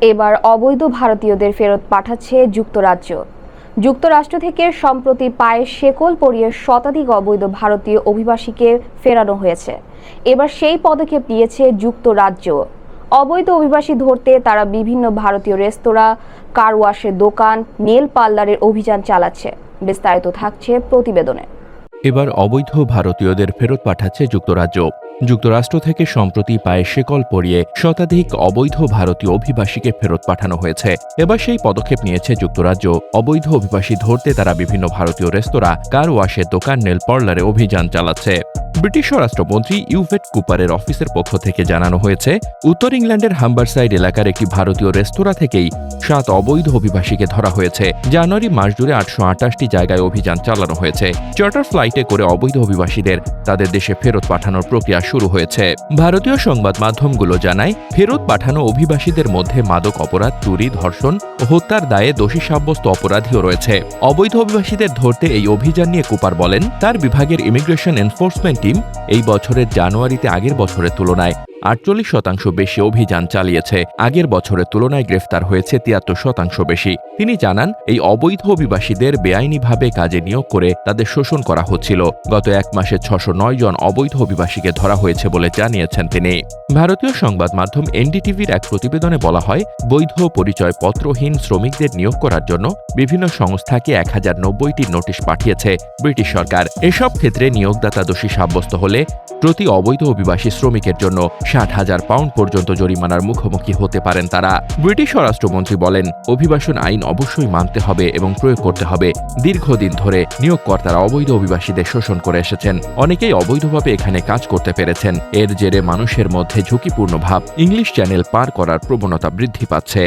এবার অবৈধ ভারতীয়দের ফেরত পাঠাচ্ছে যুক্তরাজ্য। যুক্তরাষ্ট্র থেকে সম্প্রতি পায়ে শেকল পরিয়ে শতাধিক অবৈধ ভারতীয় অভিবাসীকে ফেরানো হয়েছে। এবার সেই পদক্ষেপ নিয়েছে যুক্তরাজ্য। অবৈধ অভিবাসী ধরতে তারা বিভিন্ন ভারতীয় রেস্তোরাঁ, কার ওয়াশের দোকান, নেল পার্লারের অভিযান চালাচ্ছে। বিস্তারিত থাকছে প্রতিবেদনে। এবার অবৈধ ভারতীয়দের ফেরত পাঠাচ্ছে যুক্তরাজ্য। যুক্তরাষ্ট্র থেকে সম্প্রতি পায়ে শেকল পরিয়ে শতাধিক অবৈধ ভারতীয় অভিবাসীকে ফেরত পাঠানো হয়েছে। এবার সেই পদক্ষেপ নিয়েছে যুক্তরাজ্য। অবৈধ অভিবাসী ধরতে তারা বিভিন্ন ভারতীয় রেস্তোরাঁ, কার ওয়াশের দোকান, নেল পার্লারে অভিযান চালাচ্ছে। ব্রিটিশ স্বরাষ্ট্রমন্ত্রী ইউভেট কুপারের অফিসের পক্ষ থেকে জানানো হয়েছে, উত্তর ইংল্যান্ডের হাম্বারসাইড এলাকার একটি ভারতীয় রেস্তোরাঁ থেকেই 7 অবৈধ অভিবাসীকে ধরা হয়েছে। জানুয়ারি মাস জুড়ে 828টি জায়গায় অভিযান চালানো হয়েছে। চার্টার ফ্লাইটে করে অবৈধ অভিবাসীদের তাদের দেশে ফেরত পাঠানোর প্রক্রিয়া শুরু হয়েছে। ভারতীয় সংবাদ মাধ্যমগুলো জানায়, ফেরত পাঠানো অভিবাসীদের মধ্যে মাদক অপরাধ, চুরি, ধর্ষণ ও হত্যার দায়ে দোষী সাব্যস্ত অপরাধীও রয়েছে। অবৈধ অভিবাসীদের ধরতে এই অভিযান নিয়ে কুপার বলেন, তার বিভাগের ইমিগ্রেশন এনফোর্সমেন্ট টিম এই বছরের জানুয়ারিতে আগের বছরের তুলনায় 48% বেশি অভিযান চালিয়েছে। আগের বছরের তুলনায় গ্রেফতার হয়েছে 73% বেশি। তিনি জানান, এই অবৈধ অভিবাসীদের বেআইনিভাবে কাজে নিয়োগ করে তাদের শোষণ করা হচ্ছিল। গত এক মাসে 609 জন অবৈধ অভিবাসীকে ধরা হয়েছে বলে জানিয়েছেন তিনি। ভারতীয় সংবাদ মাধ্যম এনডিটিভির এক প্রতিবেদনে বলা হয়, বৈধ পরিচয়পত্রহীন শ্রমিকদের নিয়োগ করার জন্য বিভিন্ন সংস্থাকে 1090টি নোটিশ পাঠিয়েছে ব্রিটিশ সরকার। এসব ক্ষেত্রে নিয়োগদাতা দোষী সাব্যস্ত হলে প্রতি অবৈধ অভিবাসী শ্রমিকের জন্য 60,000 পাউন্ড পর্যন্ত জরিমানার মুখোমুখি হতে পারেন তারা। ব্রিটিশ স্বরাষ্ট্রমন্ত্রী বলেন, অভিবাসন আইন অবশ্যই মানতে হবে এবং প্রয়োগ করতে হবে। দীর্ঘদিন ধরে নিয়োগকর্তারা অবৈধ অভিবাসীদের শোষণ করে এসেছেন। অনেকেই অবৈধভাবে এখানে কাজ করতে পেরেছেন। এর জেরে মানুষের মধ্যে ঝুঁকিপূর্ণ ভাব, ইংলিশ চ্যানেল পার করার প্রবণতা বৃদ্ধি পাচ্ছে।